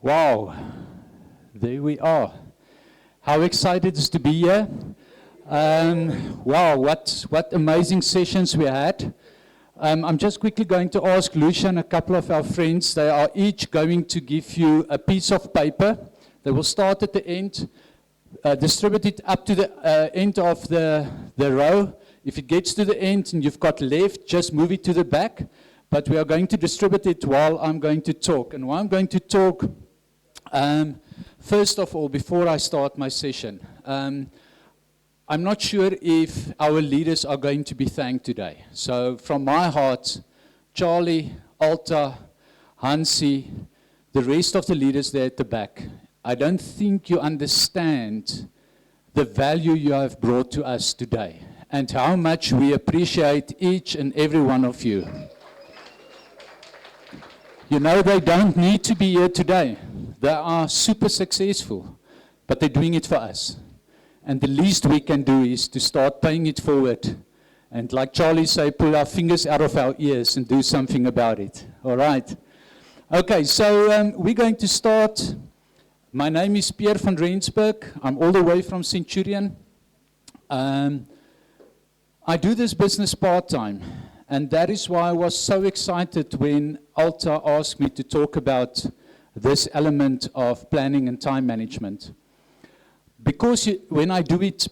Wow, there we are. How excited is to be here. Wow, what amazing sessions we had. I'm just quickly going to ask Lucia and a couple of our friends. They are each going to give you a piece of paper. They will start at the end, distribute it up to the end of the row. If it gets to the end and you've got left, just move it to the back. But we are going to distribute it while I'm going to talk. And while I'm going to talk, first of all, before I start my session, I'm not sure if our leaders are going to be thanked today. So from my heart, Charlie, Alta, Hansi, the rest of the leaders there at the back, I don't think you understand the value you have brought to us today and how much we appreciate each and every one of you. You know, they don't need to be here today. They are super successful, but they're doing it for us. And the least we can do is to start paying it forward. And like Charlie said, pull our fingers out of our ears and do something about it. All right. Okay, so we're going to start. My name is Pierre Van Rensburg. I'm all the way from Centurion. I do this business part-time. And that is why I was so excited when Alta asked me to talk about this element of planning and time management. Because I do it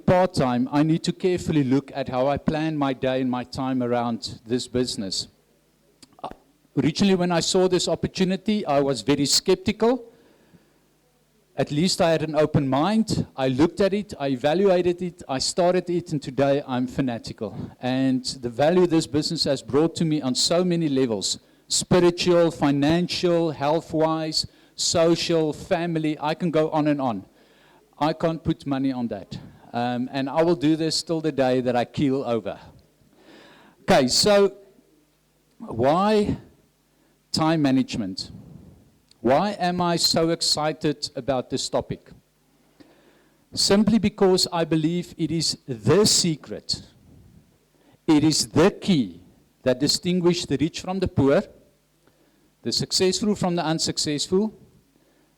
part-time, I need to carefully look at how I plan my day and my time around this business. Originally, when I saw this opportunity, I was very skeptical. At least I had an open mind. I looked at it, I evaluated it, I started it, and today I'm fanatical. And the value this business has brought to me on so many levels, spiritual, financial, health-wise, social, family, I can go on and on. I can't put money on that. And I will do this till the day that I keel over. Okay, so why time management? Why am I so excited about this topic? Simply because I believe it is the secret. It is the key that distinguishes the rich from the poor, the successful from the unsuccessful,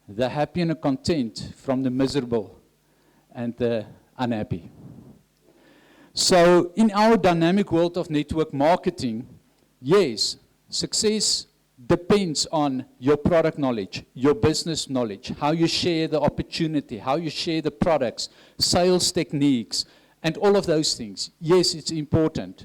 the happy and the content from the miserable and the unhappy. So in our dynamic world of network marketing, yes, success depends on your product knowledge, your business knowledge, how you share the opportunity, how you share the products, sales techniques, and all of those things. Yes, it's important.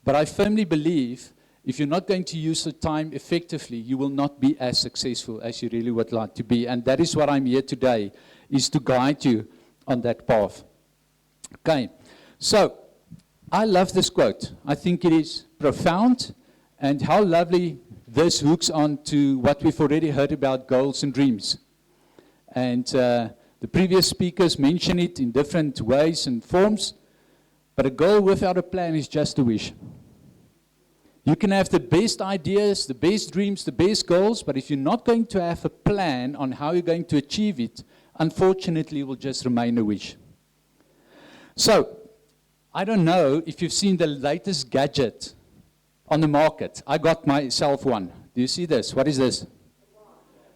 But I firmly believe if you're not going to use the time effectively, you will not be as successful as you really would like to be. And that is what I'm here today, is to guide you on that path. Okay, so I love this quote. I think it is profound, and how lovely this hooks on to what we've already heard about goals and dreams. And the previous speakers mentioned it in different ways and forms, but a goal without a plan is just a wish. You can have the best ideas, the best dreams, the best goals, but if you're not going to have a plan on how you're going to achieve it, unfortunately, it will just remain a wish. So, I don't know if you've seen the latest gadget on the market. I got myself one. Do you see this? What is this?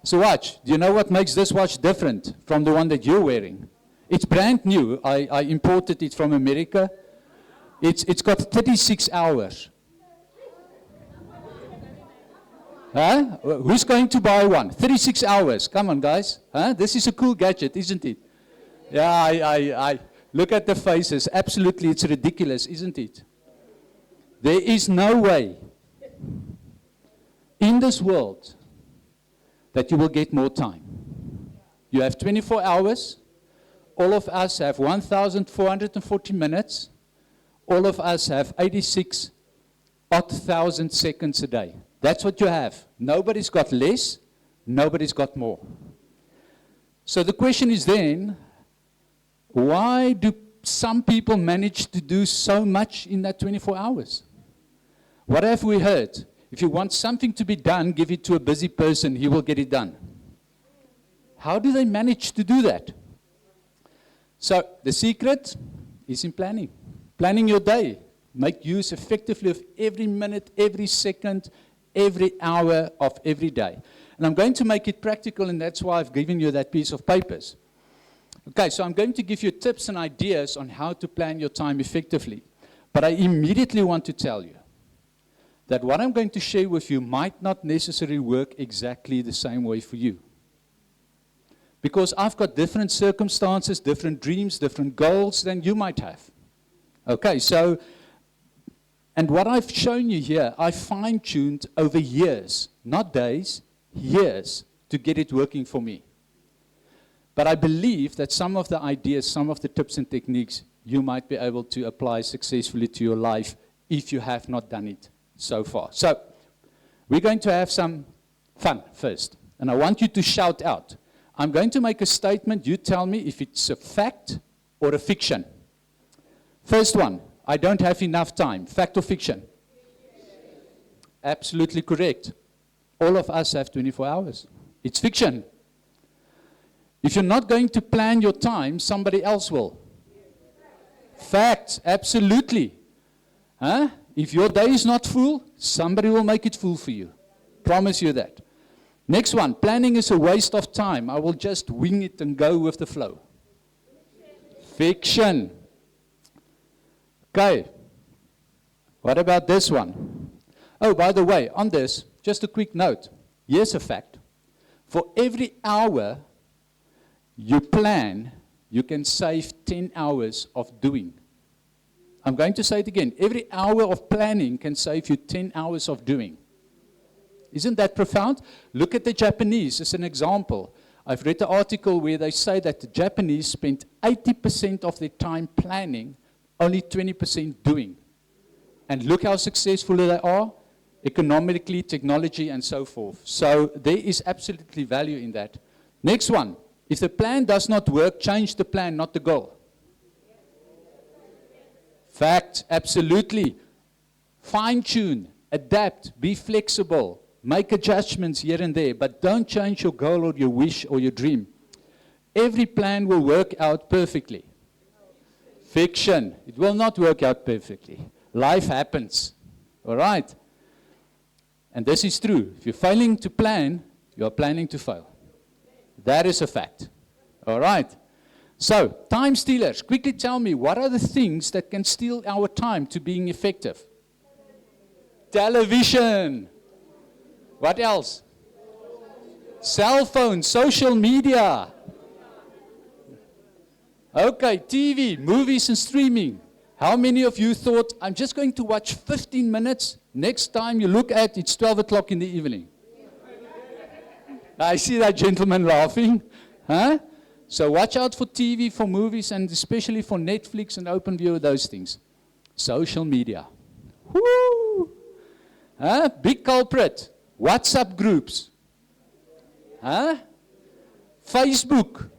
It's a watch. Do you know what makes this watch different from the one that you're wearing? It's brand new. I imported it from America. It's got 36 hours. Huh? Who's going to buy one? 36 hours. Come on, guys. Huh? This is a cool gadget, isn't it? Yeah, I look at the faces. Absolutely, it's ridiculous, isn't it? There is no way in this world that you will get more time. You have 24 hours. All of us have 1,440 minutes. All of us have 86,000 seconds a day. That's what you have. Nobody's got less. Nobody's got more. So the question is then, why do some people manage to do so much in that 24 hours? What have we heard? If you want something to be done, give it to a busy person, he will get it done. How do they manage to do that? So the secret is in planning. Planning your day. Make use effectively of every minute, every second, every hour of every day. And I'm going to make it practical, and that's why I've given you that piece of papers. Okay, so I'm going to give you tips and ideas on how to plan your time effectively. But I immediately want to tell you that what I'm going to share with you might not necessarily work exactly the same way for you. Because I've got different circumstances, different dreams, different goals than you might have. Okay, so, and what I've shown you here, I fine-tuned over years, not days, years, to get it working for me. But I believe that some of the ideas, some of the tips and techniques, you might be able to apply successfully to your life if you have not done it so far. So, we're going to have some fun first. And I want you to shout out. I'm going to make a statement. You tell me if it's a fact or a fiction. First one, I don't have enough time. Fact or fiction? Absolutely correct. All of us have 24 hours. It's fiction. If you're not going to plan your time, somebody else will. Fact, absolutely. Huh? If your day is not full, somebody will make it full for you. Promise you that. Next one, planning is a waste of time. I will just wing it and go with the flow. Fiction. Okay. What about this one? Oh, by the way, on this, just a quick note. Here's a fact. For every hour you plan, you can save 10 hours of doing. I'm going to say it again. Every hour of planning can save you 10 hours of doing. Isn't that profound? Look at the Japanese as an example. I've read an article where they say that the Japanese spend 80% of their time planning, only 20% doing. And look how successful they are, economically, technology, and so forth. So there is absolutely value in that. Next one. If the plan does not work, change the plan, not the goal. Fact, absolutely. Fine-tune, adapt, be flexible, make adjustments here and there, but don't change your goal or your wish or your dream. Every plan will work out perfectly. Fiction, it will not work out perfectly. Life happens, all right? And this is true. If you're failing to plan, you're planning to fail. That is a fact, all right? So, time stealers, quickly tell me, what are the things that can steal our time to being effective? Television. What else? Cell phone, social media. Okay, TV, movies and streaming. How many of you thought, I'm just going to watch 15 minutes, next time you look at, it's 12 o'clock in the evening? I see that gentleman laughing. Huh? So watch out for TV, for movies, and especially for Netflix and OpenView, those things. Social media. Woo! Huh? Big culprit. WhatsApp groups. Huh? Facebook.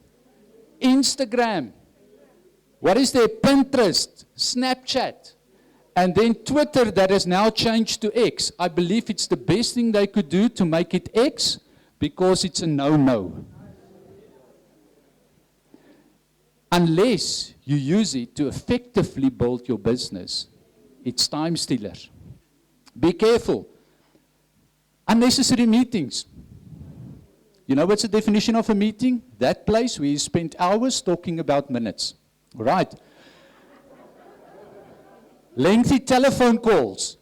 Instagram. What is there? Pinterest. Snapchat. And then Twitter, that has now changed to X. I believe it's the best thing they could do to make it X, because it's a no-no. Unless you use it to effectively build your business, it's time stealer. Be careful. Unnecessary meetings. You know what's the definition of a meeting? That place where you spend hours talking about minutes. Right. Lengthy telephone calls.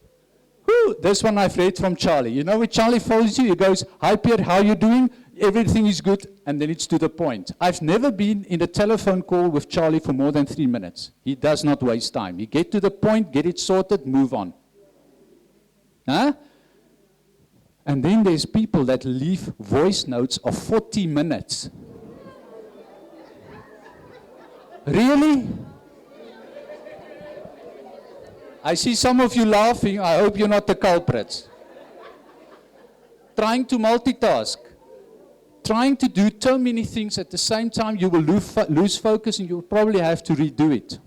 Whew, this one I've read from Charlie. You know when Charlie phones you, he goes, "Hi Pierre, how are you doing? Everything is good," and then it's to the point. I've never been in a telephone call with Charlie for more than 3 minutes. He does not waste time. He get to the point, get it sorted, move on. Huh? And then there's people that leave voice notes of 40 minutes. Really? I see some of you laughing. I hope you're not the culprits. Trying to multitask. Trying to do too many things at the same time, you will lose focus and you'll probably have to redo it.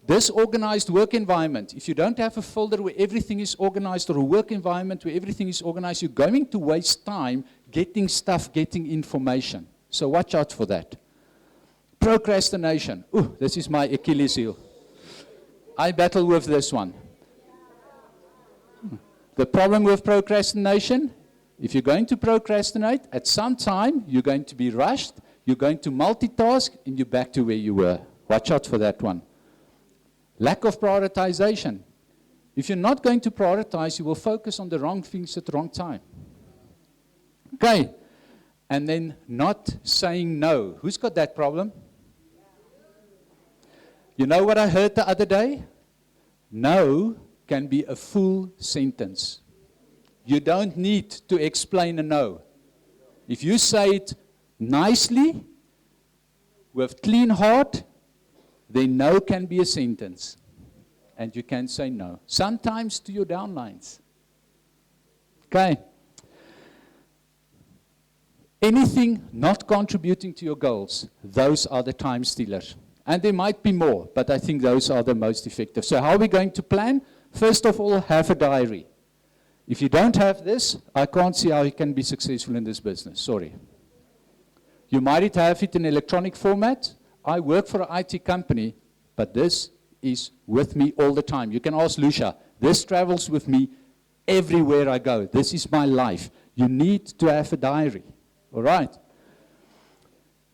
Disorganized work environment. If you don't have a folder where everything is organized, or a work environment where everything is organized, you're going to waste time getting stuff, getting information. So watch out for that. Procrastination. Ooh, this is my Achilles heel. I battle with this one. The problem with procrastination If you're going to procrastinate, at some time you're going to be rushed, you're going to multitask, and you're back to where you were. Watch out for that one. Lack of prioritization. If you're not going to prioritize, you will focus on the wrong things at the wrong time. Okay. And then not saying no. Who's got that problem? You know what I heard the other day? No can be a full sentence. You don't need to explain a no. If you say it nicely, with clean heart, then no can be a sentence. And you can say no. Sometimes to your downlines. Okay. Anything not contributing to your goals, those are the time stealers. And there might be more, but I think those are the most effective. So how are we going to plan? First of all, have a diary. If you don't have this, I can't see how you can be successful in this business. Sorry. You might have it in electronic format. I work for an IT company, but this is with me all the time. You can ask Lucia. This travels with me everywhere I go. This is my life. You need to have a diary. All right.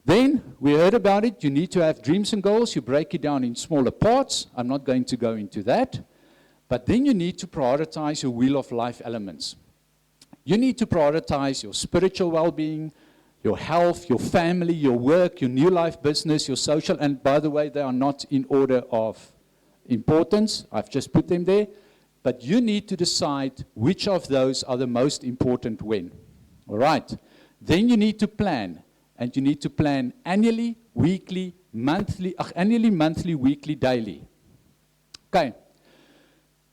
Then, we heard about it. You need to have dreams and goals. You break it down in smaller parts. I'm not going to go into that. But then you need to prioritize your wheel of life elements. You need to prioritize your spiritual well-being, your health, your family, your work, your new life business, your social. And by the way, they are not in order of importance. I've just put them there. But you need to decide which of those are the most important when. All right. Then you need to plan. And you need to plan annually, weekly, monthly, monthly, weekly, daily. Okay.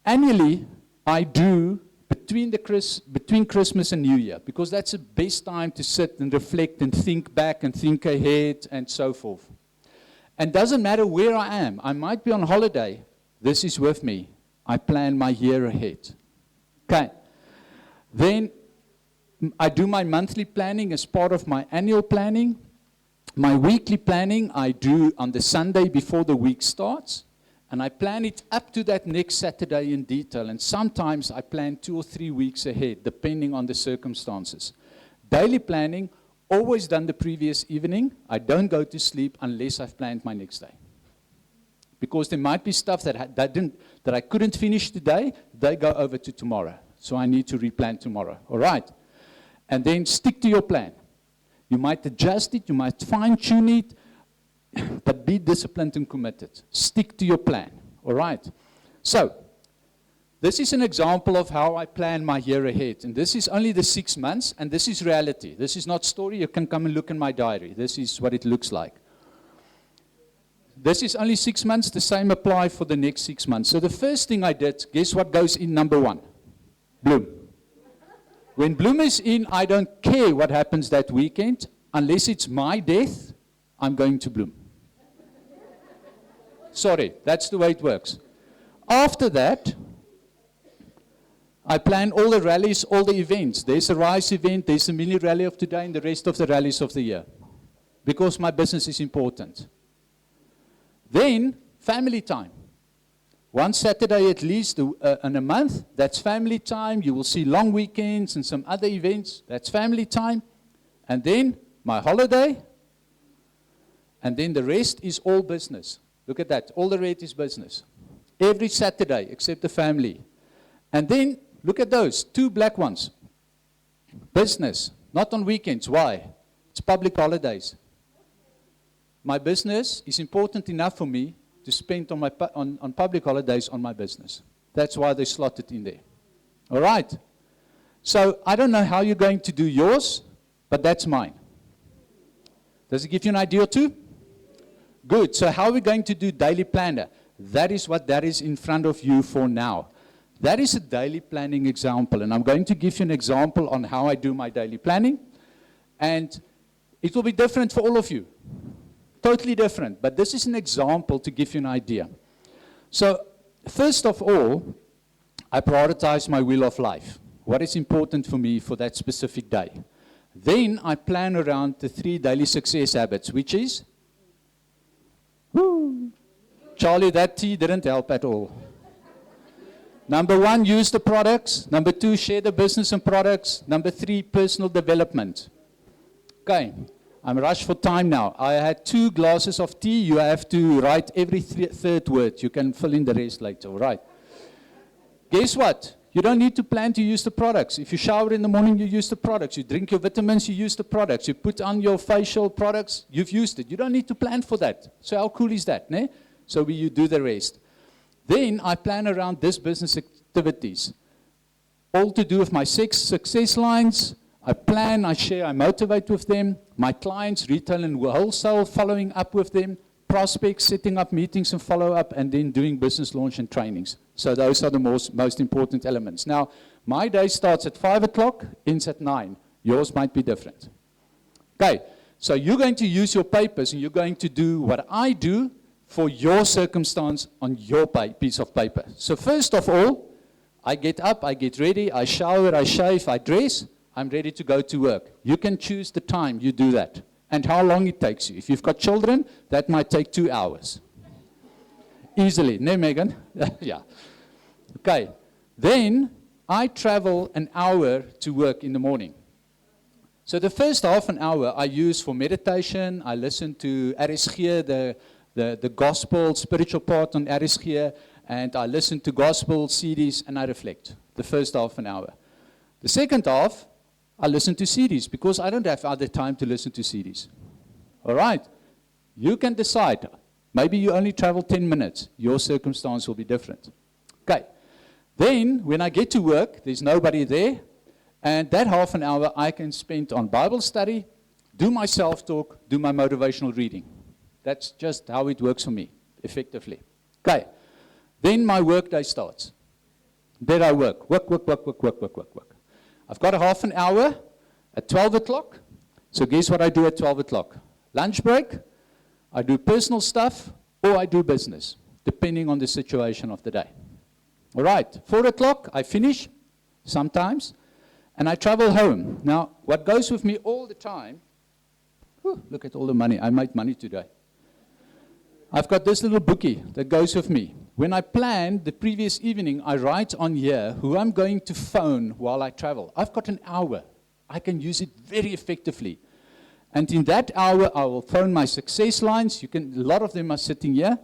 Annually, I do between Christmas and New Year, because that's the best time to sit and reflect and think back and think ahead and so forth. And doesn't matter where I am. I might be on holiday. This is with me. I plan my year ahead. Okay. Then I do my monthly planning as part of my annual planning. My weekly planning I do on the Sunday before the week starts. And I plan it up to that next Saturday in detail. And sometimes I plan 2 or 3 weeks ahead, depending on the circumstances. Daily planning, always done the previous evening. I don't go to sleep unless I've planned my next day. Because there might be stuff that I couldn't finish today, they go over to tomorrow. So I need to replan tomorrow. All right. And then stick to your plan. You might adjust it, you might fine-tune it, but be disciplined and committed. Stick to your plan. All right. So, this is an example of how I plan my year ahead. And this is only the 6 months, and this is reality. This is not story. You can come and look in my diary. This is what it looks like. This is only 6 months. The same apply for the next 6 months. So the first thing I did, guess what goes in number 1? Bloom. When Bloom is in, I don't care what happens that weekend. Unless it's my death, I'm going to Bloom. Sorry, that's the way it works. After that, I plan all the rallies, all the events. There's a Rise event, there's a mini rally of today, and the rest of the rallies of the year. Because my business is important. Then, family time. One Saturday at least in a month, that's family time. You will see long weekends and some other events. That's family time. And then, my holiday. And then the rest is all business. Look at that. All the rest is business. Every Saturday, except the family. And then, look at those. 2 black ones. Business. Not on weekends. Why? It's public holidays. My business is important enough for me to spend on public holidays on my business. That's why they slotted in there. All right. So, I don't know how you're going to do yours, but that's mine. Does it give you an idea or two? Good. So how are we going to do daily planner? That is what that is in front of you for now. That is a daily planning example. And I'm going to give you an example on how I do my daily planning. And it will be different for all of you. Totally different. But this is an example to give you an idea. So first of all, I prioritize my wheel of life. What is important for me for that specific day? Then I plan around the 3 daily success habits, which is, Charlie, that tea didn't help at all. Number 1, use the products. Number 2, share the business and products. Number 3, personal development. Okay, I'm rushed for time now. I had 2 glasses of tea. You have to write every third word. You can fill in the rest later, all right? Guess what? You don't need to plan to use the products. If you shower in the morning, you use the products. You drink your vitamins, you use the products. You put on your facial products, you've used it. You don't need to plan for that. So how cool is that, ne? So you do the rest. Then I plan around this business activities. All to do with my 6 success lines. I plan, I share, I motivate with them. My clients, retail and wholesale, following up with them. Prospects, setting up meetings and follow up, and then doing business launch and trainings. So those are the most important elements. Now, my day starts at 5 o'clock, ends at 9. Yours might be different. Okay, so you're going to use your papers and you're going to do what I do for your circumstance on your piece of paper. So first of all, I get up, I get ready, I shower, I shave, I dress, I'm ready to go to work. You can choose the time you do that and how long it takes you. If you've got children, that might take 2 hours. Easily, ne, Megan? Yeah. Okay, then I travel an hour to work in the morning. So the first half an hour I use for meditation. I listen to RSG, the gospel, spiritual part on RSG, and I listen to gospel CDs and I reflect the first half an hour. The second half, I listen to CDs because I don't have other time to listen to CDs. All right, you can decide. Maybe you only travel 10 minutes. Your circumstance will be different. Okay, then when I get to work, there's nobody there, and that half an hour I can spend on Bible study, do my self-talk, do my motivational reading. That's just how it works for me, effectively. Okay, then my work day starts. Then I work. I've got a half an hour at 12 o'clock. So guess what I do at 12 o'clock? Lunch break, I do personal stuff, or I do business, depending on the situation of the day. All right, 4 o'clock, I finish, sometimes, and I travel home. Now, what goes with me all the time, look at all the money. I made money today. I've got this little bookie that goes with me. When I plan the previous evening, I write on here who I'm going to phone while I travel. I've got an hour. I can use it very effectively. And in that hour, I will phone my success lines. A lot of them are sitting here.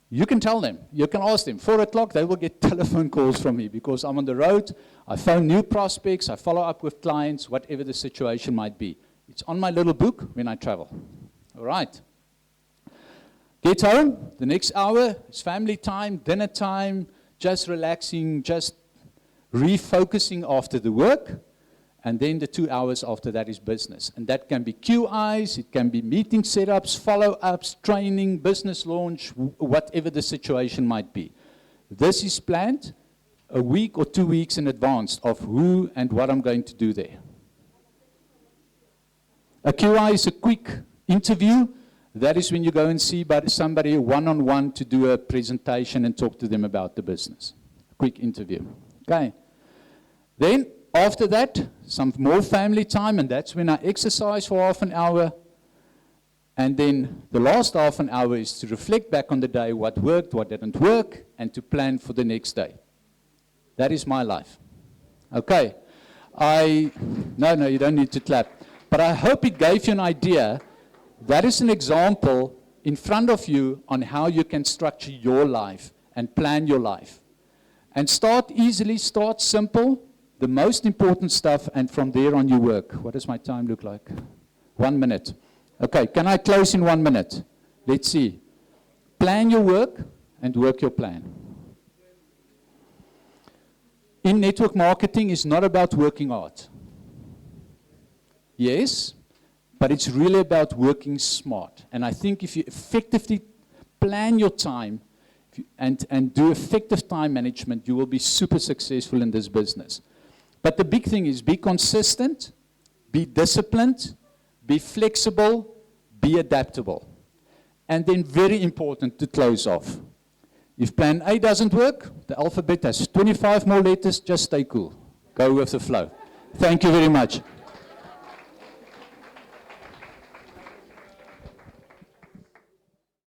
You can tell them. You can ask them. 4 o'clock, they will get telephone calls from me because I'm on the road. I phone new prospects. I follow up with clients, whatever the situation might be. It's on my little book when I travel. All right. Get home, the next hour is family time, dinner time, just relaxing, just refocusing after the work, and then the 2 hours after that is business. And that can be QIs, it can be meeting setups, follow-ups, training, business launch, whatever the situation might be. This is planned a week or 2 weeks in advance of who and what I'm going to do there. A QI is a quick interview. That is when you go and see somebody one-on-one to do a presentation and talk to them about the business. A quick interview. Okay. Then, after that, some more family time, and that's when I exercise for half an hour. And then the last half an hour is to reflect back on the day, what worked, what didn't work, and to plan for the next day. That is my life. Okay. No, you don't need to clap. But I hope it gave you an idea. That is an example in front of you on how you can structure your life and plan your life. And start easily, start simple, the most important stuff, and from there on you work. What does my time look like? 1 minute. Okay, can I close in 1 minute? Let's see. Plan your work and work your plan. In network marketing, it's not about working hard. Yes, but it's really about working smart. And I think if you effectively plan your time and do effective time management, you will be super successful in this business. But the big thing is be consistent, be disciplined, be flexible, be adaptable. And then very important to close off. If plan A doesn't work, the alphabet has 25 more letters, just stay cool. Go with the flow. Thank you very much.